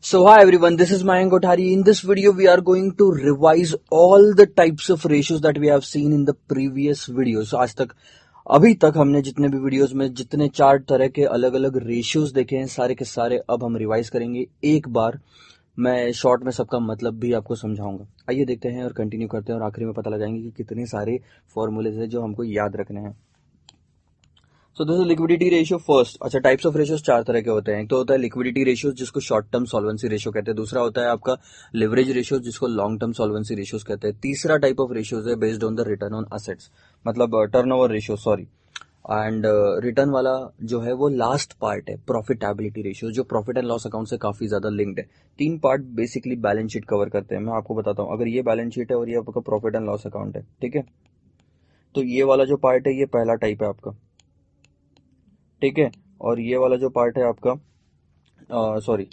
So hi everyone, this is Mayank Kothari. In this video, we are going to revise all the types of ratios that we have seen in the previous videos. So आज तक अभी तक हमने जितने भी videos में जितने चार तरह के अलग अलग रेशियोज देखे हैं सारे के सारे अब हम रिवाइज करेंगे एक बार। मैं शॉर्ट में सबका मतलब भी आपको समझाऊंगा। आइए देखते हैं और कंटिन्यू करते हैं और आखिरी में पता लगाएंगे कि कितने सारे फॉर्मूलेज हैं जो हमको याद रखने हैं। So this is liquidity ratio first. अच्छा, टाइप्स ऑफ रेशियोज चार तरह के होते हैं। एक तो होता है लिक्विडिटी रेशियो जिसको शॉर्ट टर्म सॉल्वेंसी रेशियो कहते हैं। दूसरा होता है आपका लिवरेज रेशियो जिसको लॉन्ग टर्म सॉल्वेंसी रेशियोज कहते हैं। तीसरा टाइप ऑफ रेशियोज है based on the return on assets, मतलब turnover ratio, sorry. And return वाला जो है वो लास्ट पार्ट है प्रॉफिटेबिलिटी रेशियो, जो प्रॉफिट एंड लॉस अकाउंट से काफी ज्यादा लिंक्ड है। तीन part basically balance sheet cover करते हैं। मैं आपको बताता हूँ, अगर ये बैलेंस शीट है और ये आपका प्रॉफिट एंड लॉस अकाउंट है, ठीक है, तो ये वाला जो पार्ट है ये पहला टाइप है आपका, ठीक है, और ये वाला जो पार्ट है आपका सॉरी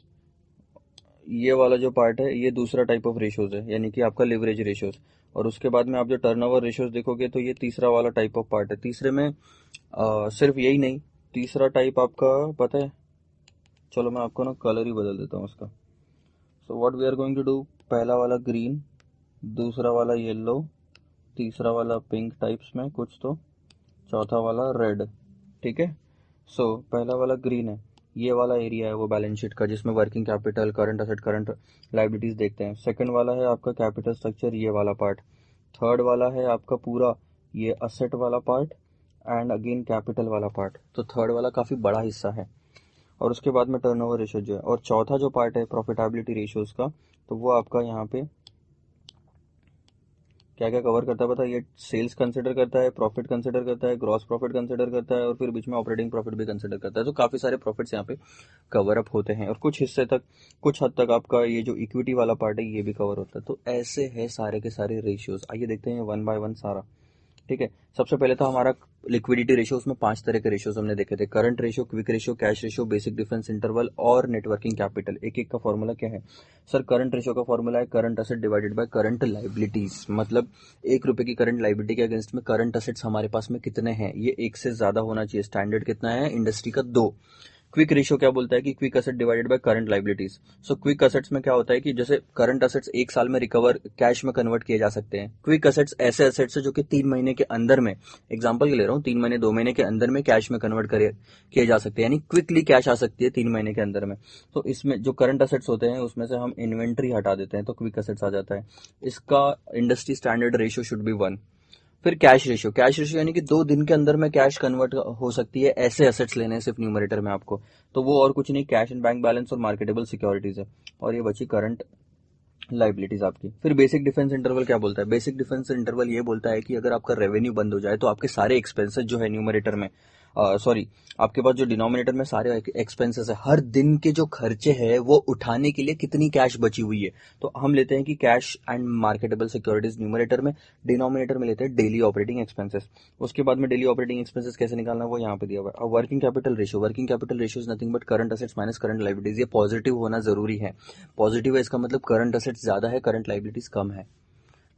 ये वाला जो पार्ट है ये दूसरा टाइप ऑफ रेशियोज है, यानी कि आपका लिवरेज रेशियोज। और उसके बाद में आप जो टर्नओवर रेशियोज देखोगे तो ये तीसरा वाला टाइप ऑफ पार्ट है। तीसरे में सिर्फ यही नहीं, तीसरा टाइप आपका पता है, चलो मैं आपको ना कलर ही बदल देता हूँ उसका। So what we are going to do, पहला वाला ग्रीन, दूसरा वाला येलो, तीसरा वाला पिंक टाइप्स में कुछ, तो चौथा वाला रेड, ठीक है। सो पहला वाला ग्रीन है, ये वाला एरिया है वो बैलेंस शीट का जिसमें working capital, current asset, current liabilities देखते हैं। सेकंड वाला है आपका कैपिटल स्ट्रक्चर, ये वाला पार्ट। थर्ड वाला है आपका पूरा ये असेट वाला पार्ट एंड अगेन कैपिटल वाला पार्ट। तो थर्ड वाला काफी बड़ा हिस्सा है। और उसके बाद में टर्नओवर रेशियो जो है, और चौथा जो पार्ट है प्रॉफिटेबिलिटी रेशियोज का, तो वो आपका यहाँ पे क्या क्या कवर करता है पता है? ये सेल्स कंसिडर करता है, प्रॉफिट कंसिडर करता है, ग्रॉस प्रॉफिट कंसिडर करता है, और फिर बीच में ऑपरेटिंग प्रॉफिट भी कंसिडर करता है। तो काफी सारे प्रॉफिट्स यहाँ पे कवर अप होते हैं और कुछ हिस्से तक, कुछ हद तक आपका ये जो इक्विटी वाला पार्ट है ये भी कवर होता है। तो ऐसे है सारे के सारे रेशियोज। आइए देखते हैं वन बाय वन सारा, ठीक है। सबसे पहले तो हमारा लिक्विडिटी रेशियो, उसमें पांच तरह के रेशियोज हमने देखे थे। Current ratio, quick ratio, cash ratio, basic difference interval और नेटवर्किंग कैपिटल। एक एक का फॉर्मूला क्या है सर? करंट रेशियो का फॉर्मूला है current asset divided by current liabilities, मतलब ₹1 की करंट लाइबिलिटी के अगेंस्ट में करंट असेट्स हमारे पास में कितने हैं, ये एक से ज्यादा होना चाहिए। स्टैंडर्ड कितना है इंडस्ट्री का? 2। क्विक रेशियो क्या बोलता है कि quick asset divided by current liabilities. So quick assets में क्या होता है कि जैसे करंट असेट्स एक साल में रिकवर कैश में कन्वर्ट किए जा सकते हैं। क्विक असेट्स ऐसे असेट्स है जो कि 3 महीने के अंदर में, एग्जांपल के ले रहा हूँ, 3 महीने 2 महीने के अंदर में कैश में कन्वर्ट किए जा सकते हैं, यानी क्विकली कैश आ सकती है 3 महीने के अंदर में। तो इसमें जो करंट असेट्स होते हैं उसमें से हम इन्वेंट्री हटा देते हैं तो क्विक असेट्स आ जाता है। इसका industry standard ratio should be 1। फिर कैश रेशियो, कैश रेशियो यानी कि 2 दिन के अंदर में कैश कन्वर्ट हो सकती है, ऐसे एसेट्स लेने हैं सिर्फ न्यूमरेटर में आपको। तो वो और कुछ नहीं, कैश एंड बैंक बैलेंस और मार्केटेबल सिक्योरिटीज है। और ये बची करंट लाइबिलिटीज आपकी। फिर बेसिक डिफेंस इंटरवल क्या बोलता है? बेसिक डिफेंस इंटरवल ये बोलता है कि अगर आपका रेवेन्यू बंद हो जाए तो आपके सारे एक्सपेंसेस जो है न्यूमरेटर में, सॉरी, आपके पास जो डिनोमिनेटर में सारे एक्सपेंसेस है, हर दिन के जो खर्चे हैं वो उठाने के लिए कितनी कैश बची हुई है। तो हम लेते हैं कि cash and marketable securities numerator में, डिनोमिनेटर में लेते हैं डेली ऑपरेटिंग एक्सपेंसेस। उसके बाद में डेली ऑपरेटिंग एक्सपेंसेस कैसे निकालना वो यहाँ पे दिया हुआ है। अब working capital ratio, working capital ratio is nothing but current assets minus current liabilities. ये पॉजिटिव होना जरूरी है। पॉजिटिव है इसका मतलब करंट असेट्स ज्यादा है, करंट लाइबिलिटीज कम है।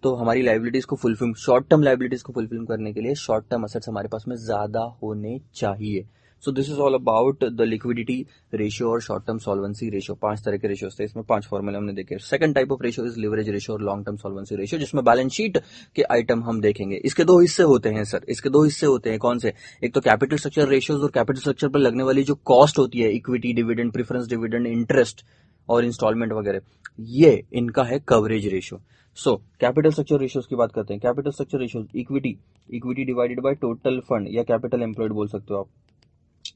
तो हमारी लाइबिलिटीज को फुलफिल, शॉर्ट टर्म लाइबिलिटीज को फुलफिल करने के लिए शॉर्ट टर्म असेट्स हमारे पास में ज्यादा होने चाहिए। सो this is all about the liquidity ratio और शॉर्ट टर्म सॉल्वेंसी रेशियो। 5 तरह के रेशियोज थे, इसमें 5 फॉर्मूले हमने देखे। Second type of ratio is leverage ratio और लॉन्ग टर्म सॉल्वेंसी रेशियो, जिसमें बैलेंस शीट के आइटम हम देखेंगे। इसके 2 हिस्से होते हैं सर, इसके 2 हिस्से होते हैं। कौन से? एक तो कैपिटल स्ट्रक्चर रेशियोज, और कैपिटल स्ट्रक्चर पर लगने वाली जो कॉस्ट होती है, equity, dividend, preference dividend, interest और इंस्टॉलमेंट वगैरह, ये इनका है coverage ratio. So capital structure ratios की बात करते हैं। Capital structure ratios, equity, equity divided by total fund या कैपिटल एम्प्लॉयड बोल सकते हो आप।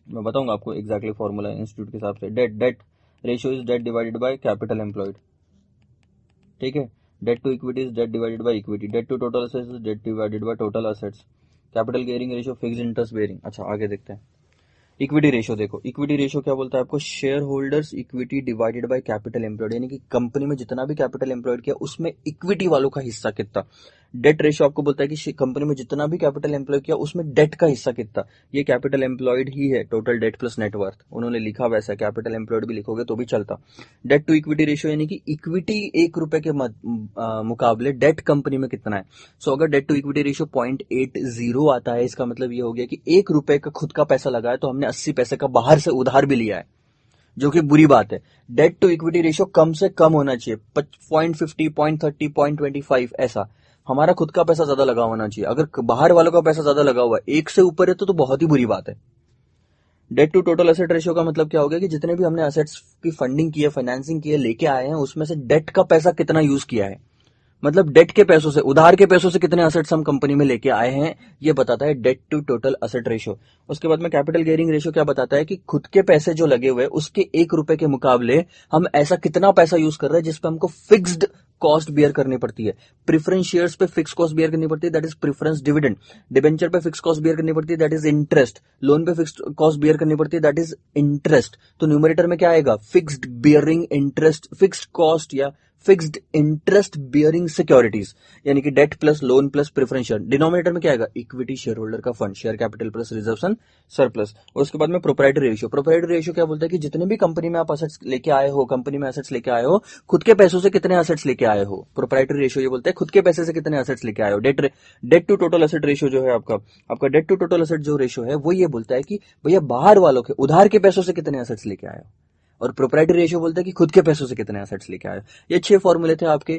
मैं बताऊंगा आपको एग्जैक्टली फॉर्मूला इंस्टीट्यूट के हिसाब से। Debt, debt ratio is debt divided by capital employed, ठीक है। Debt to equity is debt divided by equity. Debt to total assets is debt divided by total assets. Capital gearing ratio, fixed interest bearing. अच्छा आगे देखते हैं। Equity ratio देखो, equity ratio क्या बोलता है आपको? Share holders equity divided by capital employed, यानी कि कंपनी में जितना भी कैपिटल एम्प्लॉयड किया उसमें इक्विटी वालों का हिस्सा कितना। डेट रेशियो आपको बोलता है कि कंपनी में जितना भी कैपिटल एम्प्लॉय किया उसमें डेट का हिस्सा कितना। ये कैपिटल एम्प्लॉयड ही है, टोटल डेट प्लस नेटवर्थ, उन्होंने लिखा वैसा, कैपिटल एम्प्लॉयड भी लिखोगे तो भी चलता। डेट टू इक्विटी रेशियो यानी कि इक्विटी ₹1 के मुकाबले डेट कंपनी में कितना है। सो अगर डेट टू इक्विटी रेशियो 0.80 आता है, इसका मतलब ये हो गया कि ₹1 का खुद का पैसा लगा है तो हमने 80 पैसे का बाहर से उधार भी लिया है। जो कि बुरी बात है। डेट टू इक्विटी रेशियो कम से कम होना चाहिए, 0.50, 0.30, 0.25 ऐसा। हमारा खुद का पैसा ज्यादा लगा होना चाहिए। अगर बाहर वालों का पैसा ज्यादा लगा हुआ है, एक से ऊपर है तो बहुत ही बुरी बात है। Debt to total asset ratio का मतलब क्या हो गया कि जितने भी हमने एसेट्स की फंडिंग की है, फाइनेंसिंग की है, लेके आए हैं, उसमें से डेट का पैसा कितना यूज किया है, मतलब डेट के पैसों से, उधार के पैसों से कितने असेट्स हम कंपनी में लेके आए हैं, ये बताता है debt to total asset ratio. उसके बाद में कैपिटल गियरिंग रेशियो क्या बताता है कि खुद के पैसे जो लगे हुए उसके 1 रुपए के मुकाबले हम ऐसा कितना पैसा यूज कर रहे हैं जिसपे हमको फिक्स्ड कॉस्ट बियर करनी पड़ती है। प्रेफरेंस शेयर्स पे फिक्स कॉस्ट बियर करनी पड़ती है, that is preference dividend. Debenture पे फिक्स कॉस्ट बियर करनी पड़ती है, दैट इज इंटरेस्ट। लोन पे फिक्स कॉस्ट बियर करनी पड़ती है, दैट इज इंटरेस्ट। तो न्यूमरेटर में क्या आएगा, fixed bearing interest, fixed cost या फिक्स्ड इंटरेस्ट बियरिंग सिक्योरिटीज, यानी कि debt plus loan plus preference share. Denominator में क्या आएगा, इक्विटी शेयर होल्डर का fund, share capital plus reservation surplus. और उसके बाद में प्रोप्राइटरी रेशियो। प्रोप्राइटरी रेशियो क्या बोलता है कि जितने भी कंपनी में आप असेट्स लेके आए हो, कंपनी में असेट्स लेके आए हो, खुद के पैसों से कितने असेट्स लेके आए हो। प्रोप्राइटरी रेशियो ये बोलता है खुद के पैसे से कितने असेट्स लेके आए हो। Debt to total asset ratio जो है आपका डेट टू टोटल असेट जो रेशियो है वो ये बोलता है कि भैया बाहर वालों के उधार के पैसों से कितने असेट्स लेके आए हो। और प्रोप्राइटरी रेशियो बोलता है कि खुद के पैसों से कितने एसेट्स लेके आए। ये 6 फॉर्मूले थे आपके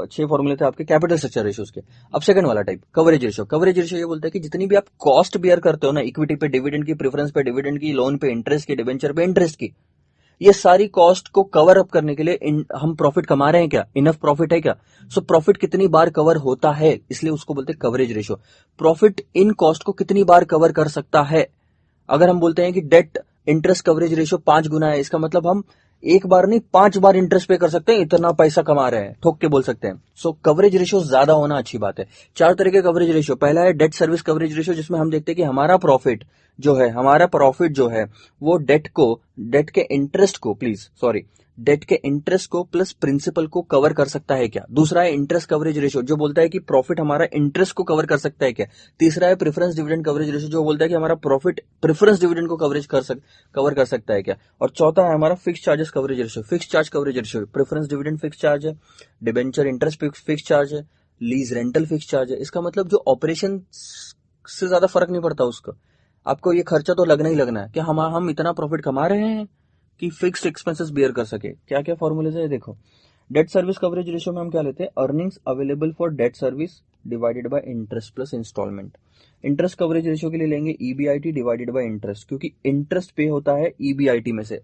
6 फॉर्मूले थे आपके कैपिटल स्ट्रक्चर रेशियोज के। अब सेकंड वाला type, coverage ratio. Coverage ratio ये बोलता है कि जितनी भी आप कॉस्ट बियर करते हो ना, इक्विटी पे डिविडेंड की, प्रेफरेंस पे डिविडेंड की, लोन पे इंटरेस्ट की, डिबेंचर पे इंटरेस्ट की, ये सारी कॉस्ट को कवर अप करने के लिए हम प्रॉफिट कमा रहे हैं क्या, इनफ प्रॉफिट है क्या। सो प्रॉफिट कितनी बार कवर होता है, इसलिए उसको बोलते हैं coverage ratio. Profit in cost को कितनी बार कवर कर सकता है। अगर हम बोलते हैं कि डेट इंटरेस्ट कवरेज रेशियो 5 गुना है, इसका मतलब हम एक बार नहीं 5 बार इंटरेस्ट पे कर सकते हैं, इतना पैसा कमा रहे हैं, ठोक के बोल सकते हैं। सो कवरेज रेशियो ज्यादा होना अच्छी बात है। 4 तरह के कवरेज रेशियो। पहला है डेट सर्विस कवरेज रेशियो, जिसमें हम देखते हैं कि हमारा प्रॉफिट जो है वो डेट के इंटरेस्ट को प्लस प्रिंसिपल को कवर कर सकता है क्या। दूसरा है इंटरेस्ट कवरेज रेशियो, जो बोलता है कि प्रॉफिट हमारा इंटरेस्ट को कवर कर सकता है क्या। तीसरा है प्रेफरेंस डिविडेंड कवरेज रेशियो, जो बोलता है कि हमारा प्रॉफिट प्रेफरेंस डिविडेंड को कवर कर सकता है क्या। और चौथा है हमारा fix charges coverage ratio. Fix charge coverage ratio, preference dividend fix charge है, डिबेंचर इंटरेस्ट फिक्स चार्ज है, लीज रेंटल फिक्स चार्ज है। इसका मतलब जो ऑपरेशन से ज्यादा फर्क नहीं पड़ता उसका, आपको ये खर्चा तो लगना ही लगना है कि हम इतना प्रॉफिट कमा रहे हैं कि फिक्स्ड एक्सपेंसेस बियर कर सके। क्या क्या फॉर्मूलेज है देखो। डेट सर्विस कवरेज रेशियो में हम क्या लेते हैं, earnings available for debt service divided by interest plus installment. Interest coverage ratio के लिए लेंगे ईबीआईटी डिवाइडेड बाय इंटरेस्ट, क्योंकि इंटरेस्ट पे होता है ईबीआईटी में से।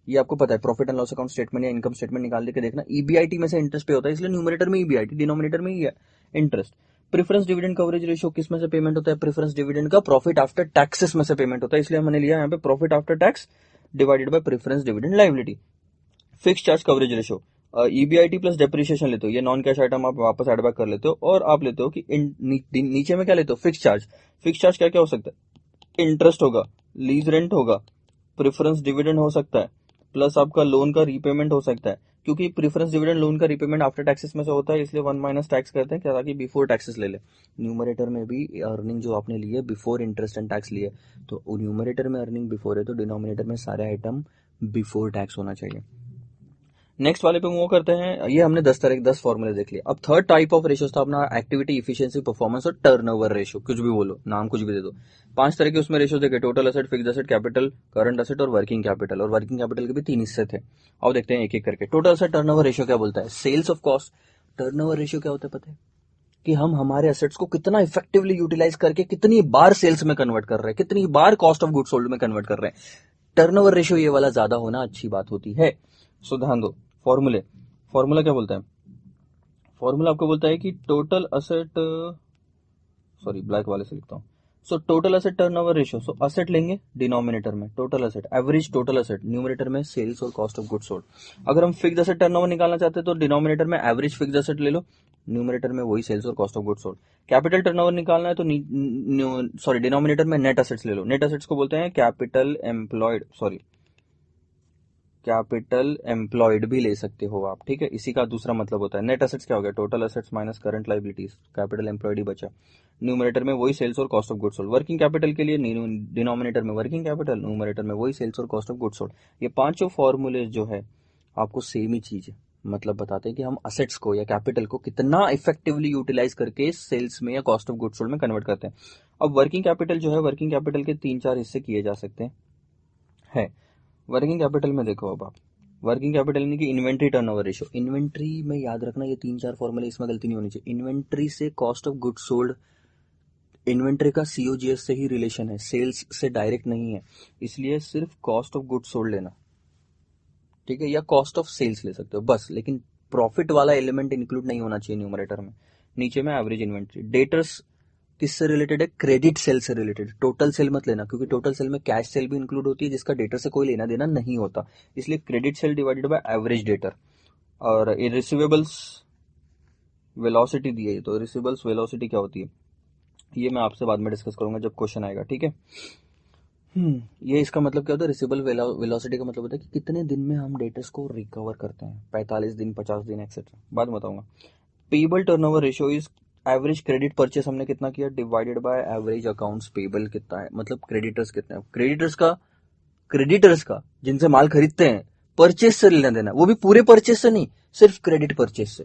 ये आपको पता है, profit and loss account statement या इनकम स्टेटमेंट निकाल के देखना, ईबीआईटी में से इंटरेस्ट पे होता है, इसलिए न्यूमरेटर में ईबीआईटी, डिनोमिनेटर में ही interest. Preference dividend coverage ratio किस में से पेमेंट होता है, प्रेफरेंस डिविडेंड का प्रॉफिट आफ्टर टैक्सेस में से पेमेंट होता है, इसलिए हमने लिया यहाँ पे profit after tax divided bye preference dividend liability. Fix charge coverage ratio, EBIT plus depreciation लेते हो, ये नॉन कैश आइटम आप वापस एड बैक कर लेते हो, और आप लेते हो कि नीचे में क्या लेते हो, फिक्स चार्ज। फिक्स चार्ज क्या क्या हो सकता है, इंटरेस्ट होगा, लीज रेंट होगा, प्रेफरेंस डिविडेंड हो सकता है, प्लस आपका लोन का रीपेमेंट हो सकता है। क्योंकि प्रेफरेंस डिविडेंड लोन का रीपेमेंट आफ्टर टैक्सेस में से होता है, इसलिए 1 माइनस टैक्स करते हैं क्या, ताकि बिफोर टैक्सेस ले ले। न्यूमरेटर में भी अर्निंग जो आपने ली है बिफोर इंटरेस्ट एंड टैक्स लिए, तो न्यूमरेटर में अर्निंग बिफोर है तो डिनोमिनेटर में सारे आइटम बिफोर टैक्स होना चाहिए। नेक्स्ट वाले पे मूव करते हैं। ये हमने 10 फॉर्मूले देख लिए। अब थर्ड टाइप ऑफ रेशियोस था अपना एक्टिविटी, इफिशिएंसी, परफॉर्मेंस और टर्नओवर रेशियो, कुछ भी बोलो, नाम कुछ भी दे दो। 5 तरह के उसमें रेशियो देखे, total asset, fixed asset, capital, current asset और वर्किंग कैपिटल। और वर्किंग कैपिटल के भी 3 हिस्से थे। अब देखते हैं एक एक करके। टोटल असेट टर्नओवर रेशियो क्या बोलता है, sales of cost. Turnover ratio क्या होता है पता है, कि हम हमारे एसेट्स को कितना इफेक्टिवली यूटिलाइज करके कितनी बार सेल्स में कन्वर्ट कर रहे हैं, कितनी बार कॉस्ट ऑफ गुड सोल्ड में कन्वर्ट कर रहे हैं। टर्नओवर रेशियो ये वाला ज्यादा होना अच्छी बात होती है। सो ध्यान दो, फॉर्मूला क्या बोलता है, फॉर्मूला आपको बोलता है कि टोटल असेट, ब्लैक वाले से लिखता हूं। सो total asset turnover ratio, so asset लेंगे डिनोमिनेटर में total asset, average total asset, numerator में सेल्स और कॉस्ट ऑफ गुड सोल्ड। अगर हम फिक्स्ड असेट टर्नओवर निकालना चाहते हैं तो डिनोमिनेटर में एवरेज फिक्स्ड असेट ले लो, न्यूमरेटर में वही सेल्स और cost of good sold. Capital turnover निकालना है तो डिनोमिनेटर में नेट असेट्स ले लो। नेट असेट्स को बोलते हैं कैपिटल एम्प्लॉयड भी ले सकते हो आप, ठीक है, इसी का दूसरा मतलब होता है। नेट असेट्स क्या हो गया, total assets minus current liabilities, capital employed ही बचा, न्यूमरेटर में वही सेल्स और cost of good sold. Working capital के लिए डिनोमिनेटर में वर्किंग कैपिटल, न्यूमरेटर में वही सेल्स और कॉस्ट ऑफ गुड सोल्ड। ये पांचों फॉर्मूले जो है आपको सेम ही चीज है, मतलब बताते हैं कि हम असेट्स को या कैपिटल को कितना इफेक्टिवली यूटिलाइज करके सेल्स में या कॉस्ट ऑफ गुड सोल्ड में कन्वर्ट करते हैं। अब वर्किंग कैपिटल जो है, वर्किंग कैपिटल के 3-4 हिस्से किए जा सकते हैं। वर्किंग कैपिटल में देखो, अब आप वर्किंग कैपिटल यानी कि इन्वेंट्री टर्नओवर रेशियो। इन्वेंट्री में याद रखना ये 3-4 फॉर्मूले, इसमें गलती नहीं होनी चाहिए। इन्वेंट्री से cost of goods sold, inventory का सीओजीएस से ही रिलेशन है, सेल्स से डायरेक्ट नहीं है, इसलिए सिर्फ कॉस्ट ऑफ गुड्स सोल्ड लेना, ठीक है, या कॉस्ट ऑफ सेल्स ले सकते हो बस, लेकिन प्रॉफिट वाला एलिमेंट इंक्लूड नहीं होना चाहिए न्यूमरेटर में। नीचे में एवरेज इन्वेंट्री। डेटर्स किससे रिलेटेड है? क्रेडिट सेल से रिलेटेड। टोटल सेल मत लेना, क्योंकि टोटल सेल में कैश सेल भी इंक्लूड होती है जिसका डेटर से कोई लेना देना नहीं होता, इसलिए credit sale divided by average debtor. और रिसीवेबल्स वेलोसिटी दी है, तो रिसीवेबल्स वेलोसिटी क्या होती है ये मैं आपसे बाद में डिस्कस करूंगा जब क्वेश्चन आएगा, ठीक है। ये इसका मतलब क्या होता है? रिसीवेबल वेलोसिटी का मतलब होता है कि कितने दिन में हम डेटर्स को रिकवर करते हैं, 45 दिन, 50 दिन, एक्सेट्रा, बाद में बताऊंगा। Payable turnover ratio is average credit purchase हमने कितना किया divided by average accounts payable कितना है, मतलब क्रेडिटर्स कितना है। क्रेडिटर्स का जिनसे माल खरीदते हैं परचेस से लेना देना, वो भी पूरे परचेस से नहीं, सिर्फ क्रेडिट परचेस से।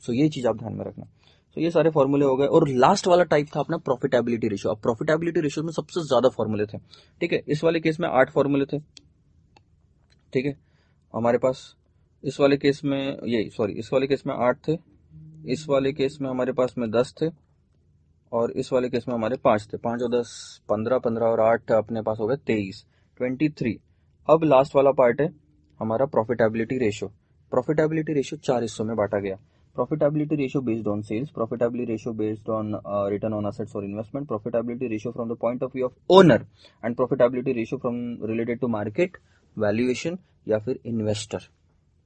सो ये चीज आप ध्यान में रखना। तो ये सारे फॉर्मूले हो गए। और लास्ट वाला टाइप था अपना प्रॉफिटेबिलिटी रेशियो। अब प्रॉफिटेबिलिटी रेशियो में सबसे ज्यादा फॉर्मूले थे, ठीक है। इस वाले केस में 8 फॉर्मूले थे, ठीक है हमारे पास। इस वाले केस में इस वाले केस में 8 थे, इस वाले केस में हमारे पास में 10 थे, और इस वाले केस में हमारे 5 थे। 5 और 10 15, 15 और 8 अपने पास हो गए 23, 23। अब लास्ट वाला पार्ट है हमारा प्रॉफिटेबिलिटी रेशियो। प्रॉफिटेबिलिटी रेशियो 4 हिस्सों में बांटा गया। Profitability ratio based on sales, profitability ratio based on return on assets और investment, profitability ratio from the point of view of owner, and profitability ratio from related to market valuation या फिर investor,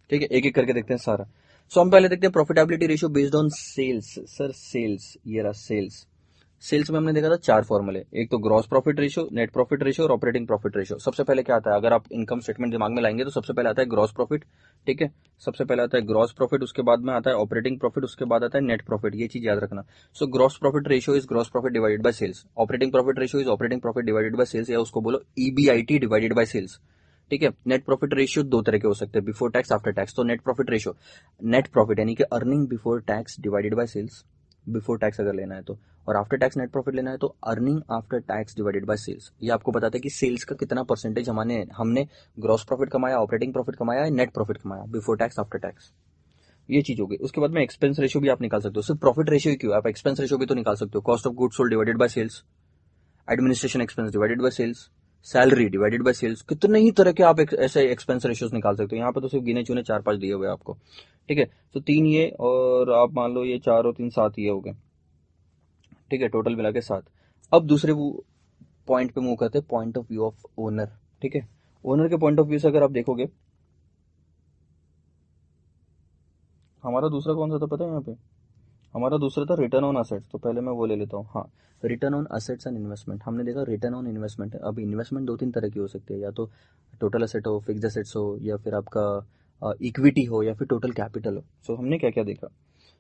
ठीक है। एक एक करके देखते हैं सारा। सो हम पहले देखते हैं profitability ratio based on sales. Sir sales, ये रहा सेल्स। सेल्स में हमने देखा था 4 फॉर्मूले, एक तो gross profit ratio, net profit ratio और ऑपरेटिंग प्रॉफिट रेशियो। सबसे पहले क्या आता है, अगर आप इनकम स्टेटमेंट दिमाग में लाएंगे तो सबसे पहले आता है ग्रॉस प्रॉफिट, ठीक है। सबसे पहले आता है ग्रॉस प्रॉफिट, उसके बाद में आता है ऑपरेटिंग प्रॉफिट, उसके बाद आता है नेट प्रॉफिट। ये चीज याद रखना। So gross profit ratio is gross profit divided by sales, operating profit ratio is operating profit divided by sales, या उसको बोलो ईबीआईटी डिवाइडेड बाय सेल्स, ठीक है। नेट प्रॉफिट रेशियो 2 तरह के हो सकते हैं, बिफोर टैक्स, आफ्टर टैक्स। तो net profit ratio, net profit यानी कि earning before tax divided by sales, before tax अगर लेना है तो, और आफ्टर टैक्स नेट प्रॉफिट लेना है तो earning after tax divided by sales. ये आपको बताता है कि सेल्स का कितना परसेंटेज हमने ग्रॉस प्रॉफिट कमाया, ऑपरेटिंग प्रॉफिट कमाया, नेट प्रॉफिट कमाया, बिफोर टैक्स, आफ्टर टैक्स। ये चीज होगी। उसके बाद में एक्सपेंस रेशियो भी आप निकाल सकते हो। सिर्फ प्रॉफिट रेशियो ही क्यों, आप एक्सपेंस रेशियो भी तो निकाल सकते हो। Cost of goods sold divided by sales, administration expense divided by sales, salary divided by sales. कितने ही तरह के आप ऐसे एक्सपेंस रेशियोज निकाल सकते हो। यहाँ पे तो सिर्फ गिने चुने 4-5 दिए हुए आपको, ठीक है। तो 3 ये, और आप मान लो ये 4 और 3 7 ये हो गए, ठीक है, टोटल मिला के 7। अब दूसरे वो पॉइंट पे मूव करते हैं, point of view of owner, ठीक है। ओनर के पॉइंट ऑफ व्यू से अगर आप देखोगे, हमारा दूसरा कौन सा था पता है यहाँ पे? हमारा दूसरा था रिटर्न ऑन असेट्स। तो पहले मैं वो ले लेता हूँ, हाँ, return on assets and investment. हमने देखा रिटर्न ऑन इन्वेस्टमेंट है। अब इन्वेस्टमेंट 2-3 तरह की हो सकती है, या तो टोटल असेट हो, फिक्स्ड असेट्स हो, या फिर आपका इक्विटी हो, या फिर टोटल कैपिटल हो। सो हमने क्या क्या देखा?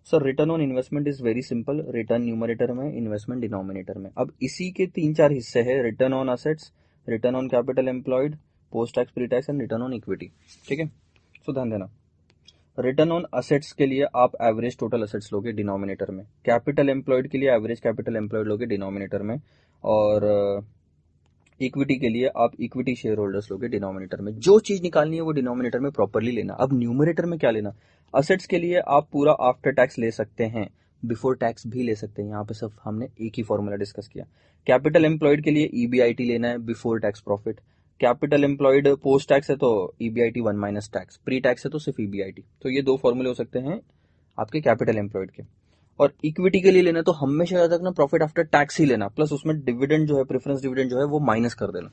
Sir return on investment is very simple, return numerator में, इन्वेस्टमेंट डिनोमिनेटर में। अब इसी के 3-4 हिस्से हैं, return on assets, return on capital employed, post tax, pre tax and return on equity, ठीक है। सो ध्यान देना, रिटर्न ऑन असेट्स के लिए आप एवरेज टोटल असेट्स लोगे डिनोमिनेटर में, कैपिटल एम्प्लॉयड के लिए एवरेज कैपिटल एम्प्लॉयड लोगे डिनोमिनेटर में, और इक्विटी के लिए आप इक्विटी शेयर होल्डर्स लोगे डिनोमिनेटर में। जो चीज निकालनी है वो डिनोमिनेटर में प्रॉपरली लेना। अब न्यूमरेटर में क्या लेना? असेट्स के लिए आप पूरा आफ्टर टैक्स ले सकते हैं, बिफोर टैक्स भी ले सकते हैं। यहाँ पे सब हमने एक ही फॉर्मूला डिस्कस किया। कैपिटल एम्प्लॉयड के लिए ईबीआईटी लेना है, before tax profit. Capital employed post tax है तो EBIT 1 minus tax, pre tax है तो सिर्फ ईबीआईटी। तो ये 2 फॉर्मूले हो सकते हैं आपके कैपिटल एम्प्लॉयड के। और इक्विटी के लिए लेना तो हमेशा याद रखना प्रॉफिट आफ्टर टैक्स ही लेना, प्लस उसमें डिविडेंड जो है, प्रेफरेंस डिविडेंड जो है वो माइनस कर देना।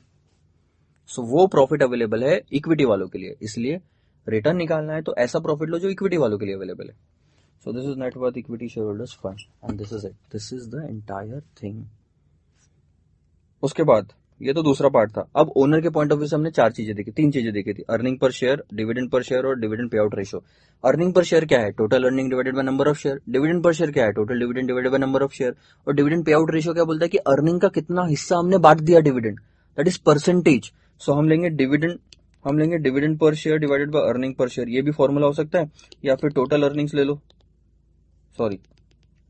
सो वो प्रॉफिट अवेलेबल है इक्विटी वालों के लिए, इसलिए रिटर्न निकालना है तो ऐसा प्रॉफिट लो जो इक्विटी वालों के लिए अवेलेबल है। सो this is net worth equity share holders fund, and this is it, this is the entire thing. उसके बाद ये तो दूसरा पार्ट था। अब ओनर के पॉइंट ऑफ व्यू से हमने 4 चीजें देखी, 3 चीजें देखी थी, earning per share, dividend per share और dividend pay out ratio. Earning per share क्या है? Total earning divided by number of share. Dividend per share क्या है? Total dividend divided by number of share. और डिविडेंड पे आउट रेशियो क्या बोलता है कि अर्निंग का कितना हिस्सा हमने बांट दिया डिविडेंड, दैट इज परसेंटेज। सो हम लेंगे dividend per share divided by earning per share. ये भी फॉर्मूला हो सकता है, या फिर टोटल अर्निंग्स ले लो, sorry,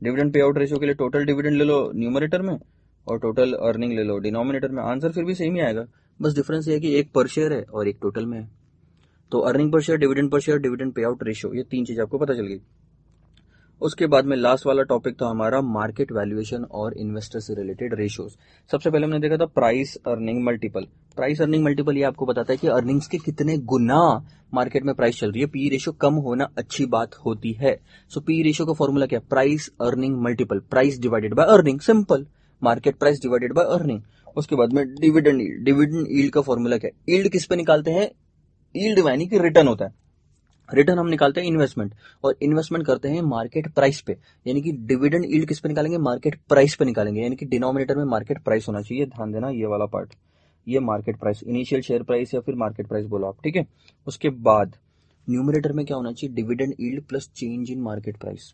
dividend pay out ratio के लिए टोटल डिविडेंड ले लो न्यूमरेटर में, और टोटल अर्निंग ले लो डिनोमिनेटर में। आंसर फिर भी सेम ही आएगा, बस डिफरेंस ये है कि एक पर शेयर है और एक टोटल में है। तो earning per share, dividend pay out ratio, ये 3 चीज आपको पता चल गई। उसके बाद में लास्ट वाला टॉपिक था हमारा मार्केट वैल्यूएशन और इन्वेस्टर से रिलेटेड रेशियोज। सबसे पहले हमने देखा था price earning multiple. Price earning multiple ये आपको बताता है कि अर्निंग्स के कितने गुना मार्केट में प्राइस चल रही है। पी रेशियो कम होना अच्छी बात होती है। सो पी रेशियो का फॉर्मूला क्या है? Price earning multiple, price divided by earning, simple, market price divided by earning. उसके बाद में डिविडेंड यील्ड, डिविडेंड यील्ड का फॉर्मूला क्या है? यील्ड किस पे निकालते हैं? यील्ड यानी कि रिटर्न होता है, रिटर्न हम निकालते हैं इन्वेस्टमेंट, और इन्वेस्टमेंट करते हैं मार्केट प्राइस पे, यानी कि डिविडेंड यील्ड किस पे निकालेंगे? मार्केट प्राइस पे निकालेंगे, यानी कि डिनोमिनेटर में मार्केट प्राइस होना चाहिए। ध्यान देना ये वाला पार्ट, ये market price, initial share price या फिर मार्केट प्राइस बोलो आप, ठीक है। उसके बाद न्यूमरेटर में क्या होना चाहिए? Dividend yield plus change in market price,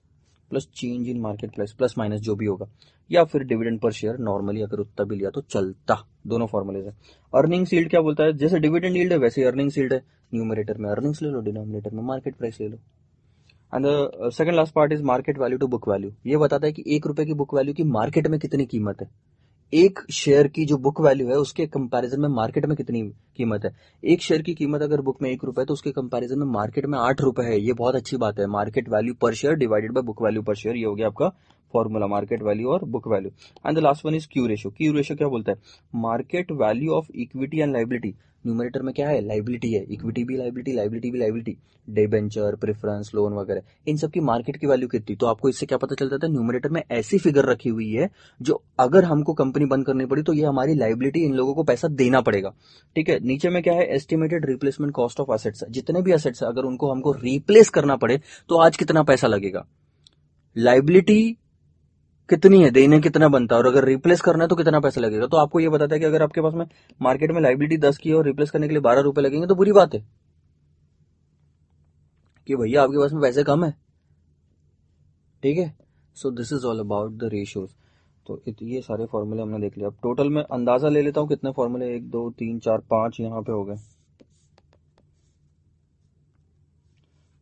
plus change in market price, plus minus जो भी होगा, या फिर डिविडेंड पर शेयर, नॉर्मली अगर उतना भी लिया तो चलता, दोनों फॉर्मूले है। अर्निंग्स यील्ड क्या बोलता है? जैसे डिविडेंड यील्ड है वैसे अर्निंग्स यील्ड है, न्यूमरेटर में अर्निंग्स ले लो, डिनोमिनेटर में मार्केट प्राइस ले लो। And the second last part is market value to book value. ये बताता है कि 1 रुपए की बुक वैल्यू की मार्केट में कितनी कीमत है। एक शेयर की जो बुक वैल्यू है उसके कंपैरिजन में मार्केट में कितनी कीमत है। एक शेयर की कीमत अगर बुक में 1 रुपए है तो उसके कंपैरिजन में मार्केट में 8 रुपए है। ये बहुत अच्छी बात है। मार्केट वैल्यू पर share divided by book value पर शेयर, ये हो गया आपका फॉर्मूला, मार्केट वैल्यू और book value. And the last one is Q ratio. Q ratio क्या बोलता है? Market value of equity and liability. Numerator में क्या है? लाइबिलिटी है, इक्विटी भी लाइबिलिटी, लाइबिलिटी भी लाइबिलिटी, डिबेंचर, प्रेफरेंस, लोन वगैरह, इन सब की मार्केट की वैल्यू कितनी। तो आपको इससे क्या पता चल जाता है? न्यूमरेटर में ऐसी फिगर रखी हुई है जो अगर हमको कंपनी बंद करनी पड़ी तो ये हमारी लाइबिलिटी, इन लोगों को पैसा देना पड़ेगा, ठीक है। नीचे में क्या है? Estimated replacement cost of assets. जितने भी एसेट्स है अगर उनको हमको रिप्लेस करना पड़े तो आज कितना पैसा लगेगा। लाइबिलिटी कितनी है, देने कितना बनता है, और अगर रिप्लेस करना है तो कितना पैसा लगेगा। तो आपको ये बताता है कि अगर आपके पास में मार्केट में लाइबिलिटी 10 की है और रिप्लेस करने के लिए 12 रुपए लगेंगे तो बुरी बात है कि भैया आपके पास में पैसे कम है, ठीक है। सो this is all about the ratios. तो ये सारे फॉर्मूले हमने देख लिया। अब टोटल में अंदाजा ले लेता हूँ कितने फॉर्मूले, 1 2 3 4 5 यहाँ पे हो गए।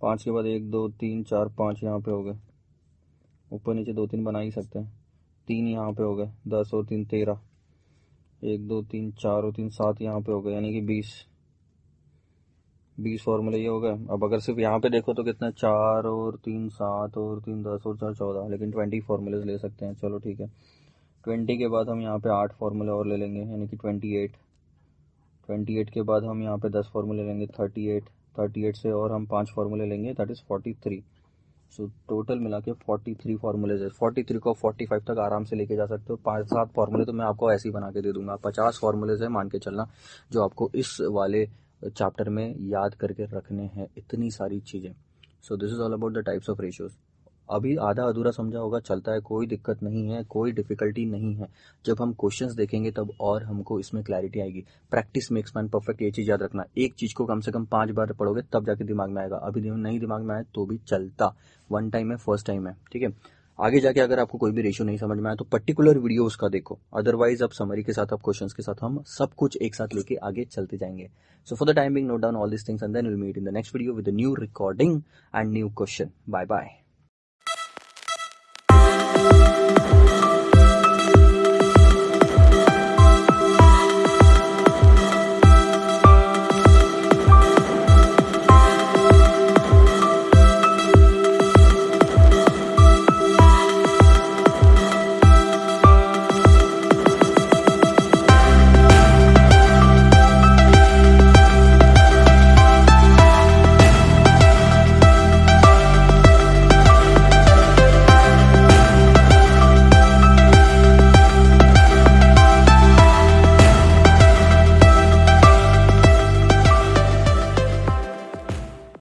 5 के बाद 1 2 3 4 5 यहाँ पे हो गए, ऊपर नीचे 2 3 बना ही सकते हैं। 3 यहाँ पे हो गए, 10 और 3 13, 1 2 3 4 और 3 7 यहाँ पे हो गए, यानी कि 20 फॉर्मूले ये हो गए। अब अगर सिर्फ यहाँ पे देखो तो कितना, 4 और 3 7 और 3 10 और 4 14, लेकिन 20 फॉर्मूले ले सकते हैं। चलो ठीक है, 20 के बाद हम यहाँ पे 8 फॉर्मूले और ले लेंगे, यानी कि 28। 28 के बाद हम यहाँ पे 10 फॉर्मूले लेंगे, 38। 38 से और हम 5 फॉर्मूले लेंगे, दैट इज 43। सो टोटल मिला के 43 फॉर्मूलेज है। 43 को 45 तक आराम से लेके जा सकते हो। 5-7 फॉर्मूले तो मैं आपको ऐसे ही बना के दे दूंगा। 50 फॉर्मूलेज है मान के चलना, जो आपको इस वाले चैप्टर में याद करके रखने हैं, इतनी सारी चीजें। सो this is all about the types of ratios. अभी आधा अधूरा समझा होगा, चलता है, कोई दिक्कत नहीं है, कोई डिफिकल्टी नहीं है। जब हम क्वेश्चंस देखेंगे तब और हमको इसमें क्लैरिटी आएगी। प्रैक्टिस मेक्स मैन परफेक्ट, ये चीज याद रखना। एक चीज को कम से कम 5 बार पढ़ोगे तब जाके दिमाग में आएगा। अभी नहीं दिमाग में आए तो भी चलता, वन टाइम है, फर्स्ट टाइम है, ठीक है। आगे जाके अगर आपको कोई भी रेशियो नहीं समझ में आया तो पर्टिकुलर वीडियो उसका देखो, अदरवाइज आप समरी के साथ, आप क्वेश्चंस के साथ, हम सब कुछ एक साथ लेके आगे चलते जाएंगे। So for the time being note down all this things and then will meet in the next video with new recording and new question. Bye bye.